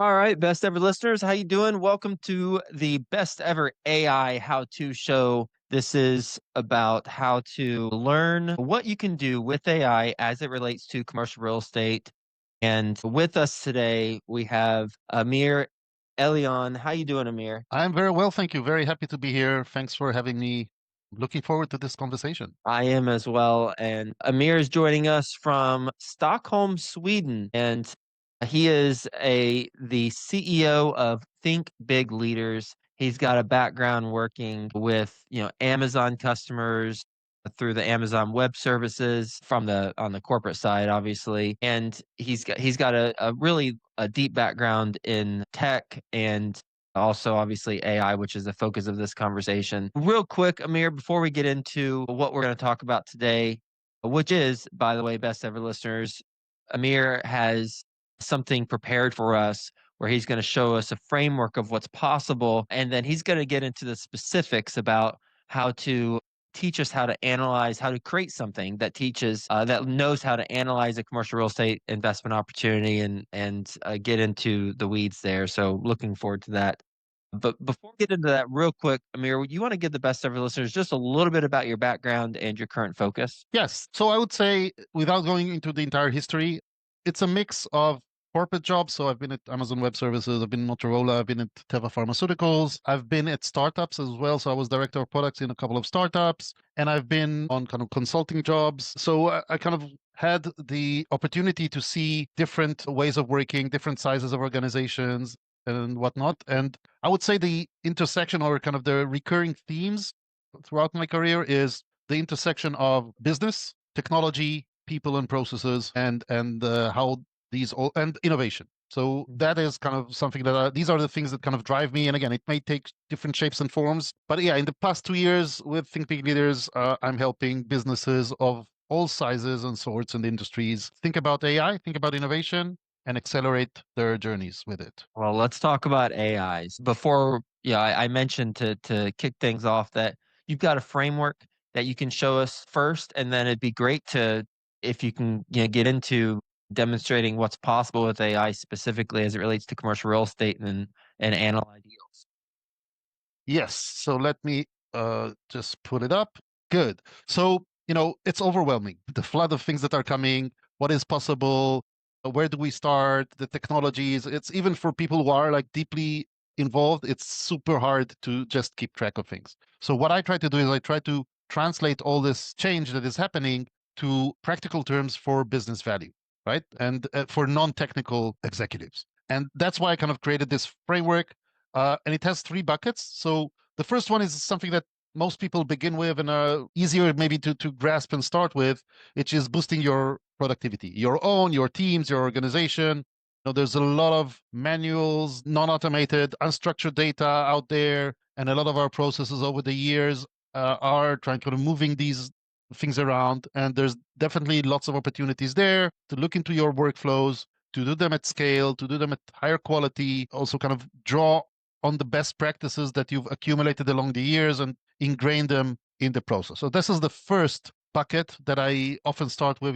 All right, best ever listeners, how you doing? Welcome to the best ever AI how-to show. This is about how to learn what you can do with AI as it relates to commercial real estate. And with us today, we have Amir Elion. How you doing, Amir? I'm very well, thank you. Very happy to be here. Thanks for having me. Looking forward to this conversation. I am as well. And Amir is joining us from Stockholm, Sweden. And he is the CEO of Think Big Leaders. He's got a background working with, Amazon customers through the Amazon Web Services from the on the corporate side, obviously. And he's got a really a deep background in tech and also obviously AI, which is the focus of this conversation. Real quick, Amir, before we get into what we're going to talk about today, which is, by the way, best ever listeners, Amir has something prepared for us where he's going to show us a framework of what's possible. And then he's going to get into the specifics about how to teach us how to analyze, how to create something that teaches, that knows how to analyze a commercial real estate investment opportunity and get into the weeds there. So looking forward to that. But before we get into that, real quick, Amir, you want to give the best ever listeners just a little bit about your background and your current focus? Yes, so I would say, without going into the entire history, it's a mix of corporate jobs. So I've been at Amazon Web Services, I've been at Motorola, I've been at Teva Pharmaceuticals, I've been at startups as well. So I was director of products in a couple of startups, and I've been on kind of consulting jobs. So I kind of had the opportunity to see different ways of working, different sizes of organizations and whatnot. And I would say the intersection or kind of the recurring themes throughout my career is the intersection of business, technology, people, and processes, and how these all and innovation. So that is kind of something that these are the things that kind of drive me. And again, it may take different shapes and forms, but yeah, in the past 2 years with Think Big Leaders, I'm helping businesses of all sizes and sorts and industries think about AI, think about innovation, and accelerate their journeys with it. Well, let's talk about AIs. Before, I mentioned to kick things off that you've got a framework that you can show us first, and then it'd be great to if you can, get into demonstrating what's possible with AI specifically as it relates to commercial real estate and analyze deals. Yes. So let me just put it up. Good. So, it's overwhelming. The flood of things that are coming, what is possible, where do we start, the technologies. It's even for people who are like deeply involved, it's super hard to just keep track of things. So what I try to do is I try to translate all this change that is happening to practical terms for business value, right? And for non-technical executives. And that's why I kind of created this framework, and it has three buckets. So the first one is something that most people begin with and are easier maybe to grasp and start with, which is boosting your productivity, your own, your teams, your organization. There's a lot of manuals, non-automated, unstructured data out there, and a lot of our processes over the years are trying to moving these things around. And there's definitely lots of opportunities there to look into your workflows, to do them at scale, to do them at higher quality, also kind of draw on the best practices that you've accumulated along the years and ingrain them in the process. So this is the first bucket that I often start with,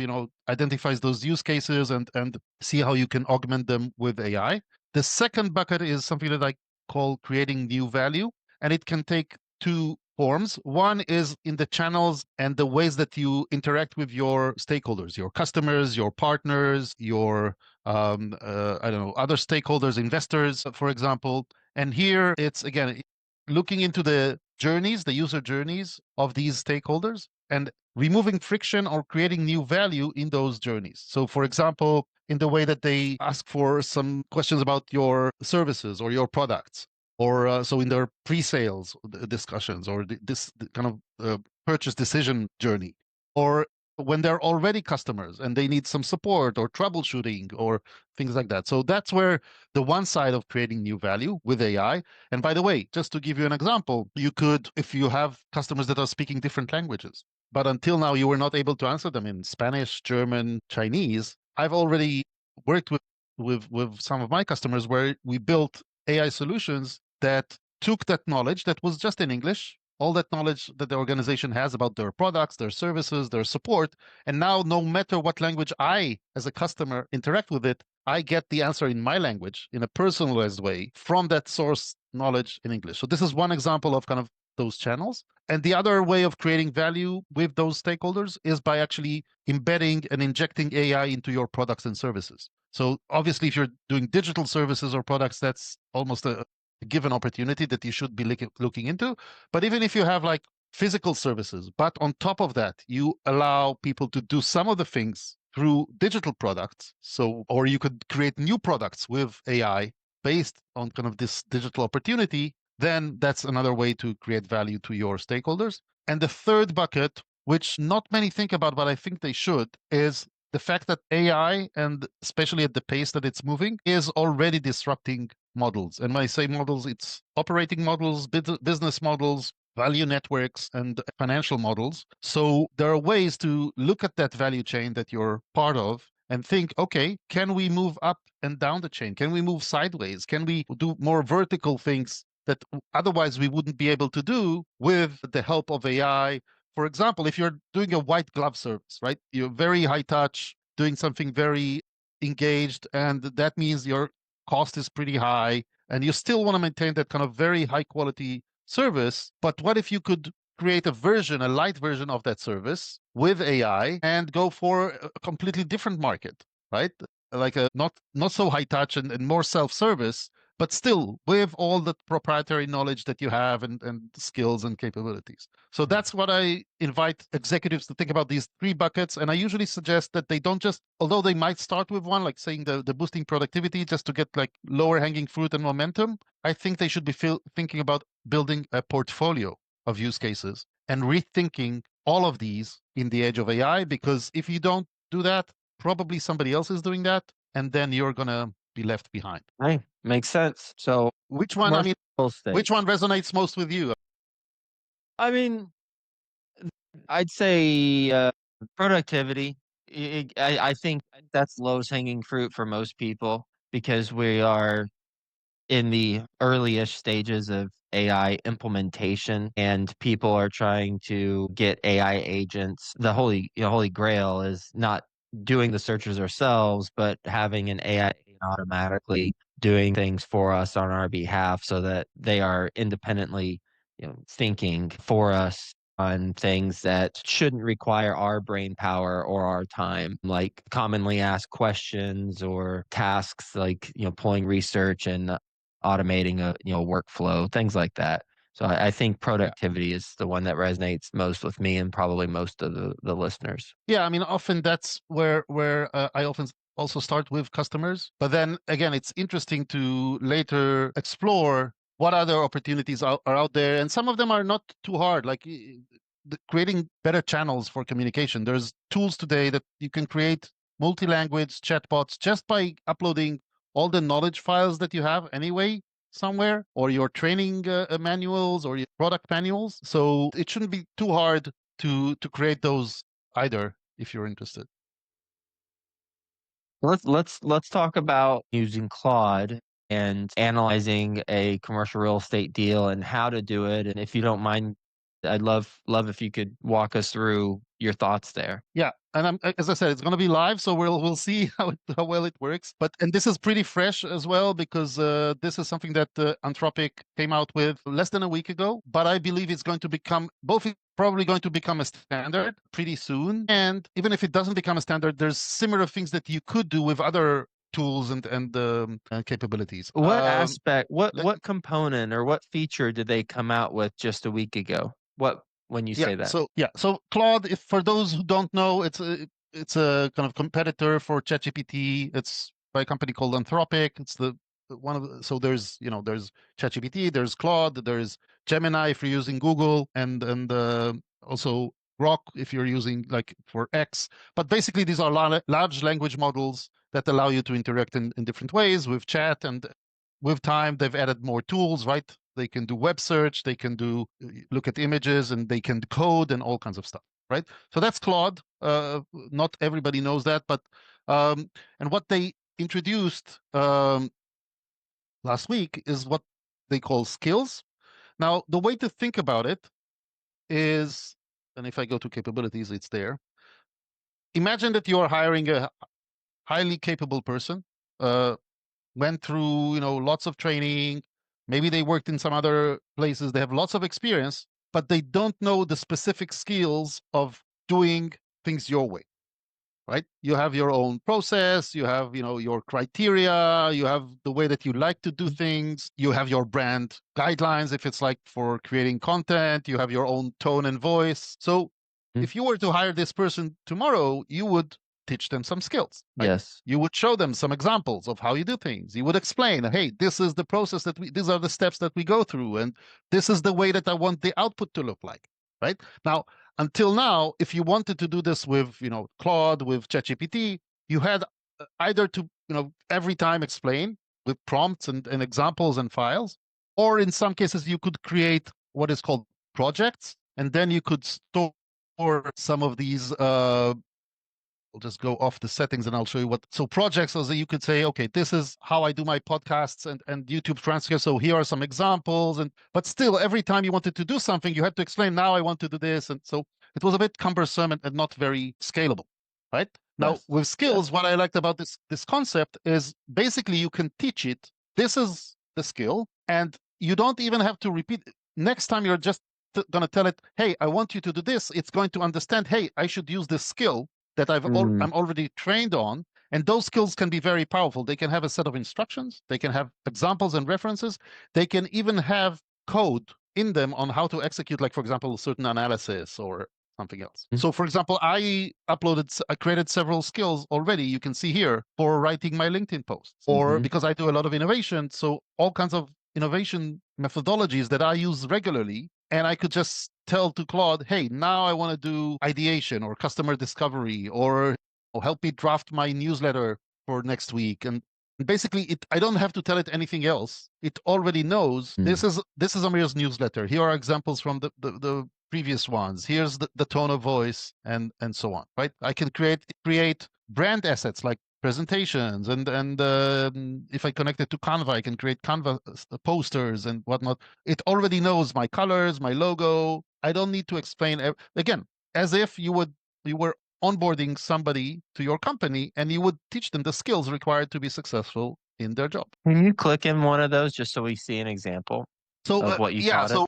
identifies those use cases and see how you can augment them with AI. The second bucket is something that I call creating new value, and it can take two forms. One is in the channels and the ways that you interact with your stakeholders, your customers, your partners, your I don't know, other stakeholders, investors, for example. And here it's again looking into the journeys, the user journeys of these stakeholders, and removing friction or creating new value in those journeys. So, for example, in the way that they ask for some questions about your services or your products, or so in their pre-sales discussions or this kind of purchase decision journey, or when they're already customers and they need some support or troubleshooting or things like that. So that's where the one side of creating new value with AI. And by the way, just to give you an example, you could, if you have customers that are speaking different languages, but until now you were not able to answer them in Spanish, German, Chinese, I've already worked with some of my customers where we built AI solutions that took that knowledge that was just in English all that knowledge that the organization has about their products, their services, their support. And now, no matter what language I, as a customer, interact with it, I get the answer in my language in a personalized way from that source knowledge in English. So this is one example of kind of those channels. And the other way of creating value with those stakeholders is by actually embedding and injecting AI into your products and services. So obviously, if you're doing digital services or products, that's almost a given opportunity that you should be looking into. But even if you have like physical services, but on top of that, you allow people to do some of the things through digital products. So, or you could create new products with AI based on kind of this digital opportunity, then that's another way to create value to your stakeholders. And the third bucket, which not many think about, but I think they should, is the fact that AI, and especially at the pace that it's moving, is already disrupting models. And when I say models, it's operating models, business models, value networks, and financial models. So there are ways to look at that value chain that you're part of and think, okay, can we move up and down the chain? Can we move sideways? Can we do more vertical things that otherwise we wouldn't be able to do with the help of AI? For example, if you're doing a white glove service, right? You're very high touch, doing something very engaged, and that means your cost is pretty high, and you still want to maintain that kind of very high quality service. But what if you could create a version, a light version of that service with AI and go for a completely different market, right? Like a not so high touch and more self-service, but still with all the proprietary knowledge that you have and skills and capabilities. So that's what I invite executives to think about, these three buckets. And I usually suggest that they don't just, although they might start with one, like saying the boosting productivity just to get like lower hanging fruit and momentum, I think they should be thinking about building a portfolio of use cases and rethinking all of these in the age of AI. Because if you don't do that, probably somebody else is doing that, and then you're going to be left behind. Hey, makes sense. So Which one, I commercial mean, real estate. which one resonates most with you? I mean, I'd say productivity. I think that's lowest hanging fruit for most people because we are in the early-ish stages of AI implementation, and people are trying to get AI agents. The holy grail is not doing the searches ourselves, but having an AI automatically doing things for us on our behalf so that they are independently, thinking for us on things that shouldn't require our brain power or our time, like commonly asked questions or tasks like, pulling research and automating a workflow, things like that. So I think Yeah. productivity is the one that resonates most with me and probably most of the listeners. Yeah, I mean, often that's where I often also start with customers. But then again, it's interesting to later explore what other opportunities are out there, and some of them are not too hard. Like creating better channels for communication. There's tools today that you can create multi-language chatbots just by uploading all the knowledge files that you have anyway somewhere, or your training manuals or your product manuals. So it shouldn't be too hard to create those either if you're interested. Let's talk about using Claude and analyzing a commercial real estate deal and how to do it. And if you don't mind, I'd love if you could walk us through your thoughts there. Yeah, and as I said, it's going to be live, so we'll see how well it works. But and this is pretty fresh as well because this is something that Anthropic came out with less than a week ago. But I believe it's going to become both. It's probably going to become a standard pretty soon. And even if it doesn't become a standard, there's similar things that you could do with other tools and capabilities. What aspect, Let, what component or what feature did they come out with just a week ago? What when you Yeah. say that? So Claude, if for those who don't know, it's a kind of competitor for ChatGPT. It's by a company called Anthropic. It's the one of so there's ChatGPT, there's Claude, there's Gemini if you're using Google, and also Grok if you're using like for X. But basically, these are large language models that allow you to interact in different ways with chat, and with time they've added more tools, right? They can do web search, they can do look at images, and they can code and all kinds of stuff, right? So that's Claude. Not everybody knows that, but and what they introduced last week is what they call skills. Now, the way to think about it is, and if I go to capabilities, it's there. Imagine that you are hiring a highly capable person, uh, went through, lots of training. Maybe they worked in some other places. They have lots of experience, but they don't know the specific skills of doing things your way, right? You have your own process, you have, your criteria, you have the way that you like to do things, you have your brand guidelines. If it's like for creating content, you have your own tone and voice. So Mm. if you were to hire this person tomorrow, you would teach them some skills, right? Yes. You would show them some examples of how you do things. You would explain, hey, this is the process these are the steps that we go through, and this is the way that I want the output to look like, right? Now, until now, if you wanted to do this with, Claude, with ChatGPT, you had either to, every time explain with prompts and examples and files, or in some cases you could create what is called projects, and then you could store some of these I'll just go off the settings and I'll show you what. So projects, so that you could say, okay, this is how I do my podcasts and YouTube transcripts. So here are some examples. But still, every time you wanted to do something, you had to explain, now I want to do this. And so it was a bit cumbersome and not very scalable, right? Now, Yes. with skills, what I liked about this concept is basically you can teach it. This is the skill, and you don't even have to repeat. Next time you're just going to tell it, hey, I want you to do this. It's going to understand, hey, I should use this skill that Mm. I'm already trained on. And those skills can be very powerful. They can have a set of instructions, they can have examples and references, they can even have code in them on how to execute, like, for example, certain analysis or something else. Mm. So, for example, I created several skills already. You can see here for writing my LinkedIn posts, or Mhm. because I do a lot of innovation. So, all kinds of innovation methodologies that I use regularly, and I could just tell to Claude, hey, now I want to do ideation or customer discovery, or help me draft my newsletter for next week. And basically, I don't have to tell it anything else. It already knows Mm. this is Amir's newsletter. Here are examples from the previous ones. Here's the tone of voice and so on. Right? I can create brand assets like presentations, and if I connect it to Canva, I can create Canva posters and whatnot. It already knows my colors, my logo. I don't need to explain again, as if you were onboarding somebody to your company and you would teach them the skills required to be successful in their job. Can you click in one of those just so we see an example So of what you yeah, taught it? so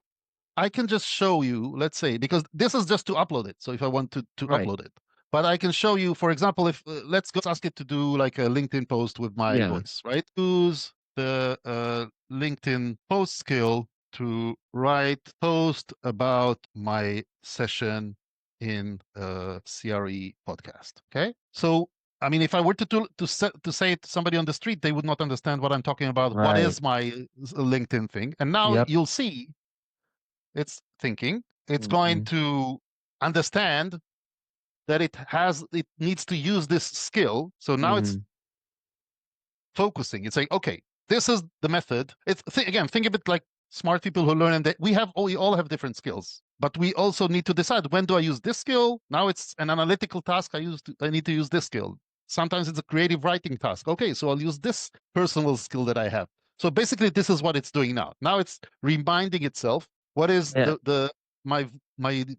I can just show you, let's say, because this is just to upload it. So if I want to Right. upload it, but I can show you, for example, if let's ask it to do like a LinkedIn post with my Yeah. voice, right? Use the LinkedIn post skill to write post about my session in CRE podcast. Okay, so I mean, if I were to say it to somebody on the street, they would not understand what I'm talking about. What Right. is my LinkedIn thing? And now Yep. you'll see it's thinking. It's going Mhm. to understand that it needs to use this skill. So now it's Mhm. focusing. It's like, okay, this is the method. Again, think of it like smart people who learn, and we all have different skills, but we also need to decide, when do I use this skill? Now it's an analytical task. I need to use this skill. Sometimes it's a creative writing task. Okay, so I'll use this personal skill that I have. So basically, this is what it's doing now. Now it's reminding itself what is Yeah. my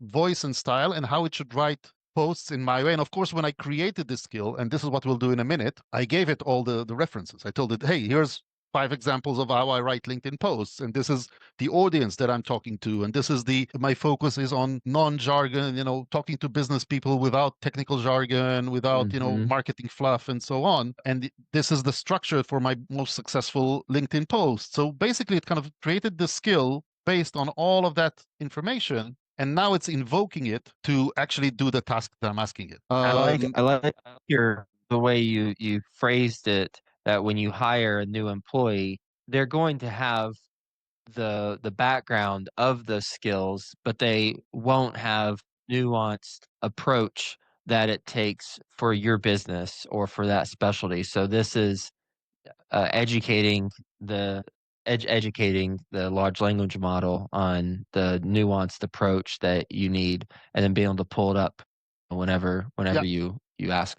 voice and style, and how it should write posts in my way. And of course, when I created this skill, and this is what we'll do in a minute, I gave it all the references. I told it, hey, here's 5 examples of how I write LinkedIn posts, and this is the audience that I'm talking to, and this is my focus is on non-jargon, talking to business people without technical jargon, without Mhm. marketing fluff and so on. And this is the structure for my most successful LinkedIn posts. So basically, it kind of created the skill based on all of that information, and now it's invoking it to actually do the task that I'm asking it. I like your the way you phrased it, that when you hire a new employee, they're going to have the background of the skills, but they won't have nuanced approach that it takes for your business or for that specialty. So this is educating the educating the large language model on the nuanced approach that you need, and then being able to pull it up Yeah. whenever you ask,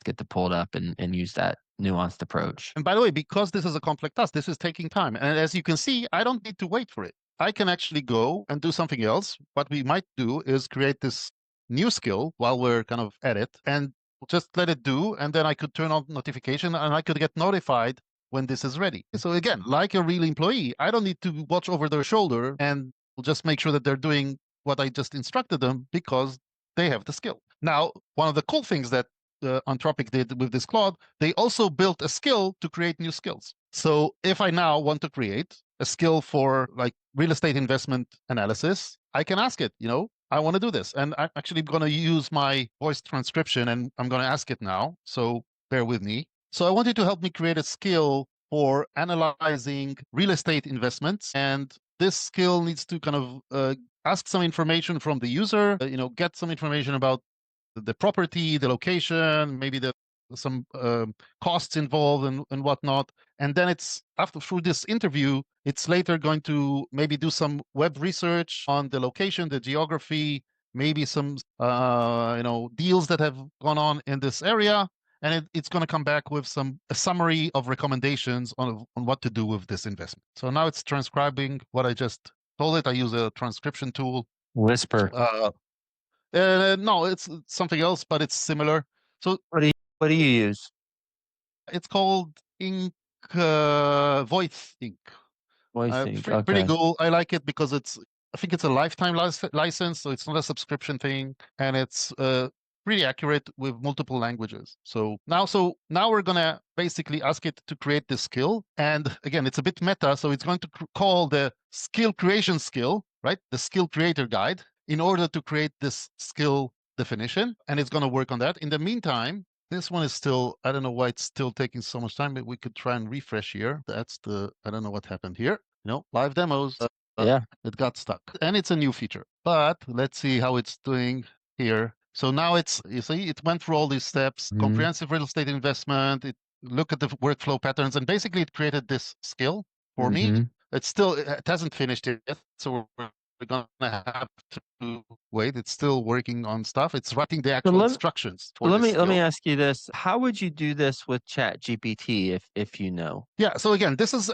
get to pull it up and use that nuanced approach. And by the way, because this is a complex task, this is taking time. And as you can see, I don't need to wait for it. I can actually go and do something else. What we might do is create this new skill while we're kind of at it and just let it do. And then I could turn on notification and I could get notified when this is ready. So again, like a real employee, I don't need to watch over their shoulder and just make sure that they're doing what I just instructed them because they have the skill. Now, one of the cool things that Anthropic did with this Claude, they also built a skill to create new skills. So if I now want to create a skill for like real estate investment analysis, I can ask it, I want to do this. And I'm actually going to use my voice transcription and I'm going to ask it now. So bear with me. So I want you to help me create a skill for analyzing real estate investments. And this skill needs to kind of ask some information from the user, get some information about the property, the location, maybe some costs involved and whatnot. And then it's after through this interview, it's later going to maybe do some web research on the location, the geography, maybe some deals that have gone on in this area, and it's going to come back with a summary of recommendations on what to do with this investment. So now it's transcribing what I just told it. I use a transcription tool. Whisper. No, it's something else, but it's similar. So What do you use? it's called Ink Voice Ink. Voicing. Pretty Okay. cool. I like it because I think it's a lifetime license, so it's not a subscription thing, and it's pretty accurate with multiple languages. So now we're gonna basically ask it to create this skill, and again, it's a bit meta, so it's going to call the skill creation skill, right? The skill creator guide, in order to create this skill definition, and it's gonna work on that. In the meantime, this one is still, I don't know why it's still taking so much time, but we could try and refresh here. I don't know what happened here. Live demos. Yeah. It got stuck. And it's a new feature. But let's see how it's doing here. So now you see, it went through all these steps, comprehensive real estate investment. It looked at the workflow patterns, and basically it created this skill for me. It hasn't finished it yet. So we're going to have to wait. It's still working on stuff. It's writing the actual instructions for this skill. Let me ask you this. How would you do this with Chat GPT if you know? Yeah, so again, this is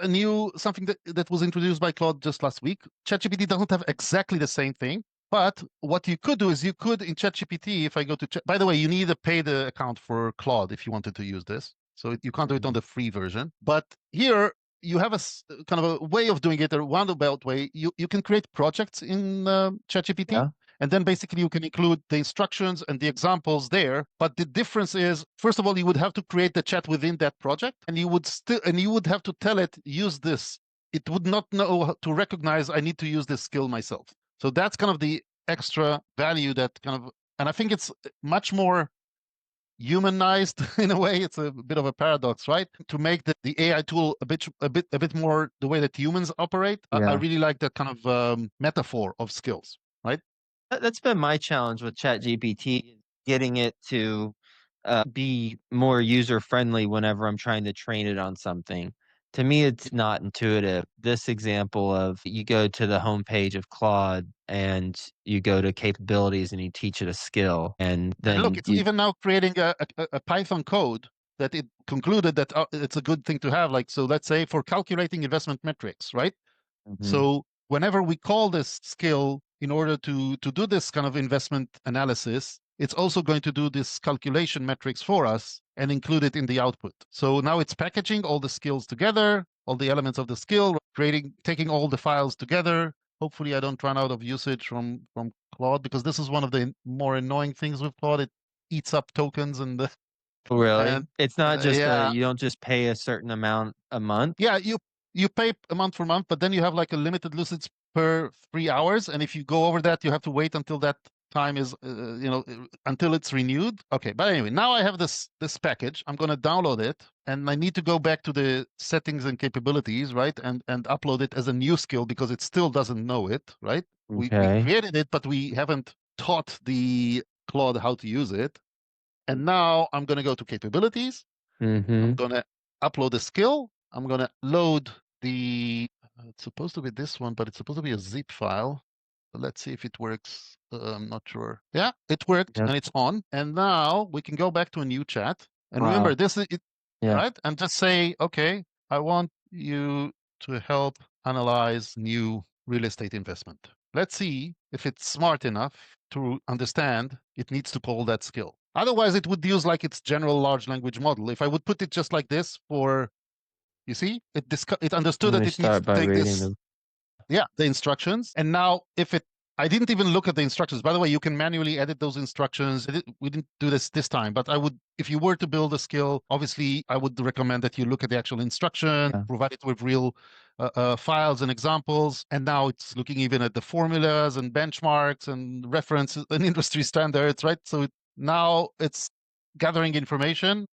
something that was introduced by Claude just last week. ChatGPT doesn't have exactly the same thing, but what you could do is you could in ChatGPT, if I go to by the way, you need a paid account for Claude if you wanted to use this. So you can't do it on the free version. But here you have kind of a way of doing it, a roundabout way. You can create projects in ChatGPT. Yeah. And then basically you can include the instructions and the examples there. But the difference is, first of all, you would have to create the chat within that project, and you would have to tell it, use this. It would not know how to recognize I need to use this skill myself. So that's kind of the extra value and I think it's much more humanized in a way. It's a bit of a paradox, right? To make the AI tool a bit more the way that humans operate. I really like that kind of metaphor of skills, right? That's been my challenge with ChatGPT, getting it to be more user friendly whenever I'm trying to train it on something. To me, it's not intuitive. This example of you go to the homepage of Claude and you go to capabilities and you teach it a skill, and then look, it's even now creating a Python code that it concluded that it's a good thing to have. Like, so let's say for calculating investment metrics, right? So whenever we call this skill in order to do this kind of investment analysis, it's also going to do this calculation metrics for us and include it in the output. So now it's packaging all the skills together, all the elements of the skill, taking all the files together. Hopefully I don't run out of usage from Claude, because this is one of the more annoying things with Claude. It eats up tokens and really, it's not just yeah. you don't just pay a certain amount a month. Yeah, you pay a month for month, but then you have like a limited usage per 3 hours, and if you go over that, you have to wait until that time is until it's renewed. Okay, but anyway, now I have this package. I'm going to download it, and I need to go back to the settings and capabilities, right, and upload it as a new skill because it still doesn't know it, right? We created it, but we haven't taught the Claude how to use it. And now I'm going to go to capabilities. I'm going to upload a skill. I'm going to load it's supposed to be this one, but it's supposed to be a zip file. But let's see if it works. I'm not sure. Yeah, it worked and it's on. And now we can go back to a new chat. And remember, this is it, right? And just say, okay, I want you to help analyze new real estate investment. Let's see if it's smart enough to understand it needs to call that skill. Otherwise, it would use like its general large language model. If I would put it just like this for, you see, it understood Let that me it needs start to by take reading this, them. yeah, the instructions. And now if it, I didn't even look at the instructions. By the way, you can manually edit those instructions. We didn't do this time, but I would, if you were to build a skill, obviously I would recommend that you look at the actual instruction, Yeah. provide it with real files and examples. And now it's looking even at the formulas and benchmarks and references and industry standards, right? So now it's gathering information.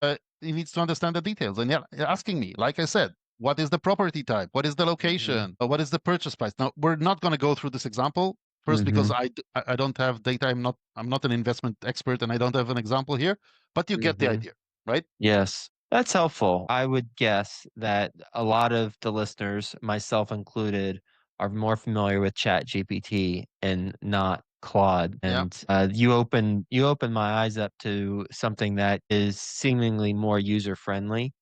It needs to understand the details. And yeah, asking me, like I said, what is the property type? What is the Hmm. location? What is the purchase price? Now, we're not going to go through this example first because Hmm. I don't have data. I'm not an investment expert and I don't have an example here, but you get the Hmm. idea, right? Yes, that's helpful. I would guess that a lot of the listeners, myself included, are more familiar with ChatGPT and not Claude. Yeah. And you open my eyes up to something that is seemingly more user friendly.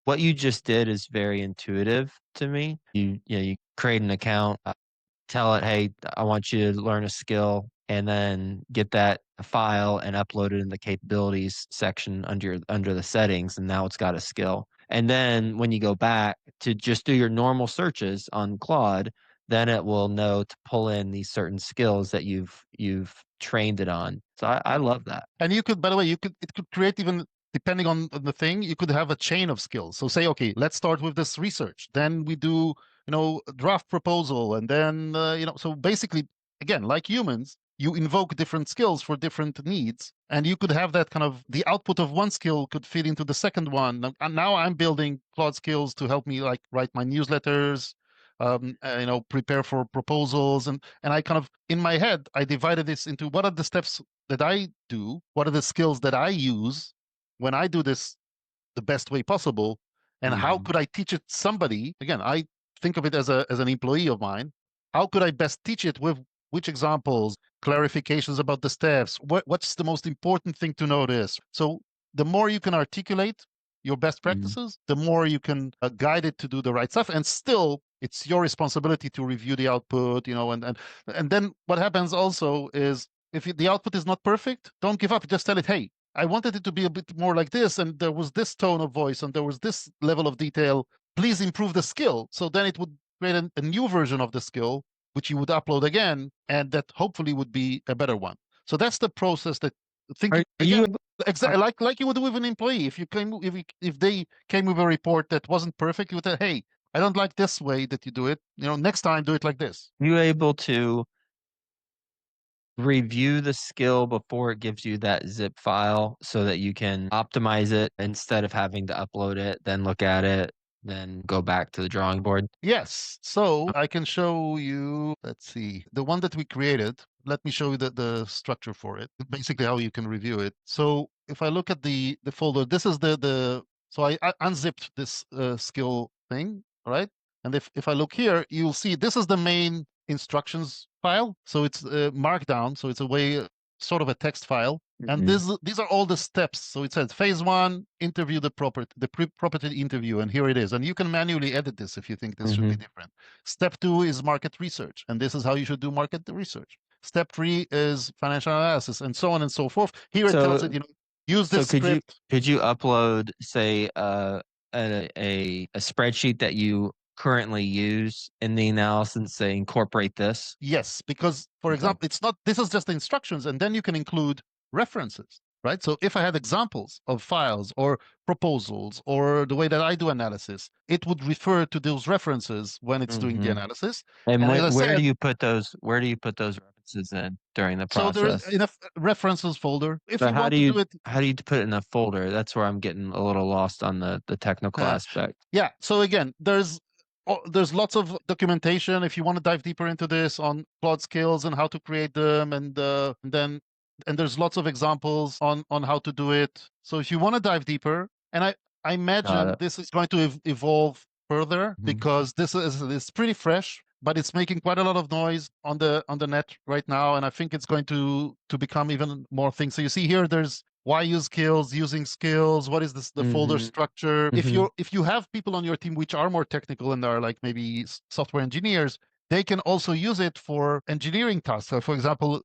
What you just did is very intuitive to me. You create an account, tell it, hey, I want you to learn a skill, and then get that file and upload it in the capabilities section under the settings, and now it's got a skill. And then when you go back to just do your normal searches on Claude, then it will know to pull in these certain skills that you've trained it on. So I love that. And you could, by the way, it could create even depending on the thing, you could have a chain of skills. So say, okay, let's start with this research. Then we do, a draft proposal, and then so basically, again, like humans, you invoke different skills for different needs, and you could have that kind of the output of one skill could feed into the second one. And now I'm building Claude skills to help me like write my newsletters, prepare for proposals, and I kind of in my head I divided this into what are the steps that I do, what are the skills that I use when I do this the best way possible, and how Hmm. could I teach it somebody? Again, I think of it as an employee of mine. How could I best teach it with which examples, clarifications about the steps? What's the most important thing to notice? So the more you can articulate your best Hmm. practices, the more you can guide it to do the right stuff. And still, it's your responsibility to review the output, and then what happens also is if the output is not perfect, don't give up. Just tell it, hey, I wanted it to be a bit more like this, and there was this tone of voice, and there was this level of detail. Please improve the skill. So then it would create a new version of the skill, which you would upload again, and that hopefully would be a better one. So that's the process that Are thinking you again, are, like you would do with an employee. If they came with a report that wasn't perfect, you would say, hey, I don't like this way that you do it. Next time do it like this. you able to review the skill before it gives you that zip file so that you can optimize it instead of having to upload it, then look at it, then go back to the drawing board? Yes. So I can show you, let's see, the one that we created. Let me show you the structure for it, basically how you can review it. So if I look at the folder, this is so I unzipped this skill thing, right? And if I look here, you'll see this is the main instructions file. So it's markdown. So it's a way, sort of a text file. And Hmm. these are all the steps. So it says phase one, interview property interview, and here it is. And you can manually edit this if you think this should be Hmm. different. Step two is market research, and this is how you should do market research. Step three is financial analysis, and so on and so forth. Here it tells it, So, use so this script. could you upload, say, a spreadsheet that you currently use in the analysis and say incorporate this? Yes, because for Okay. example, it's not, this is just the instructions, and then you can include references, right? So if I had examples of files or proposals or the way that I do analysis, it would refer to those references when it's doing the Hmm. analysis. And And as I where do said, you put those? Where do you put those references in during the so there is process? enough references folder. If So you want to do it, how do you put it in a folder? That's where I'm getting a little lost on the technical uh, aspect. yeah. So again, there's lots of documentation if you want to dive deeper into this on plot skills and how to create them, and there's lots of examples on how to do it. So if you want to dive deeper, and I Got imagine it. this is going to evolve further Mhm. because this is it's pretty fresh, but it's making quite a lot of noise on the net right now, and I think it's going to become even more things. So you see here, there's why use skills, using skills, what is this the folder Mhm. structure. Mhm. If you have people on your team which are more technical and are like maybe software engineers, they can also use it for engineering tasks. So, for example,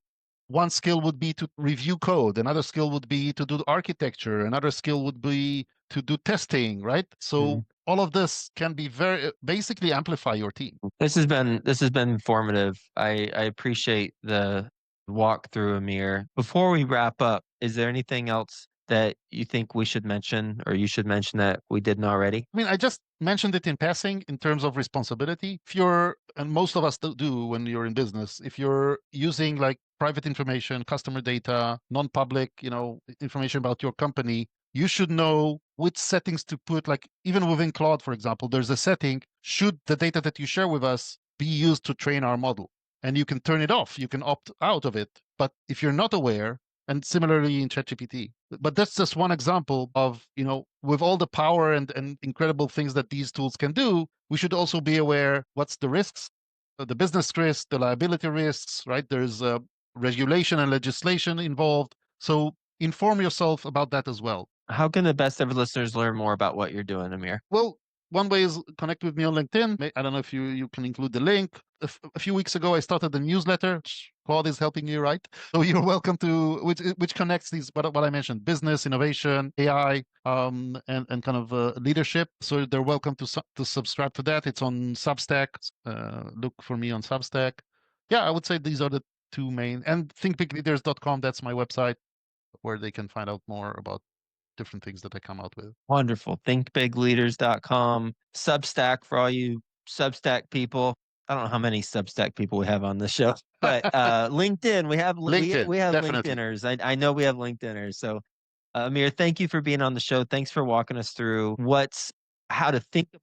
one skill would be to review code, another skill would be to do architecture, another skill would be to do testing, right? So Mhm. all of this can be very basically amplify your team. This has been informative. I appreciate the walkthrough, Amir. Before we wrap up, is there anything else that you think we should mention or you should mention that we didn't already? I mean, I just mentioned it in passing in terms of responsibility. If you're, and most of us do when you're in business, if you're using like private information, customer data, non-public, information about your company, you should know which settings to put. Like even within Claude, for example, there's a setting, should the data that you share with us be used to train our model? And you can turn it off, you can opt out of it. But if you're not aware, and similarly in ChatGPT. But that's just one example of, with all the power and incredible things that these tools can do, we should also be aware what's the risks, the business risks, the liability risks, right? There's regulation and legislation involved. So inform yourself about that as well. How can the best ever listeners learn more about what you're doing, Amir? Well, one way is connect with me on LinkedIn. I don't know if you can include the link. A few weeks ago, I started a newsletter. Claude is helping you, right? So you're welcome to which connects these what I mentioned: business, innovation, AI, and kind of leadership. So they're welcome to subscribe to that. It's on Substack. Look for me on Substack. Yeah, I would say these are the two main. And thinkbigleaders.com. That's my website where they can find out more about different things that I come out with. Wonderful. Thinkbigleaders.com. Substack for all you Substack people. I don't know how many Substack people we have on the show, but LinkedIn. We have we LinkedIn, we have definitely. LinkedIners. I know we have LinkedIners. So Amir, thank you for being on the show. Thanks for walking us through how to think of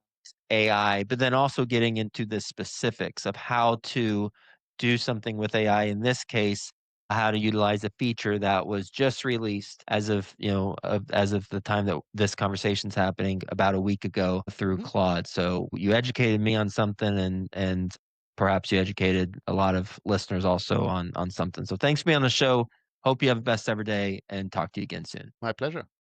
AI, but then also getting into the specifics of how to do something with AI. In this case, how to utilize a feature that was just released as of the time that this conversation's happening about a week ago through Mhm. Claude. So you educated me on something and perhaps you educated a lot of listeners also on something. So thanks for being on the show. Hope you have the best ever day and talk to you again soon. My pleasure.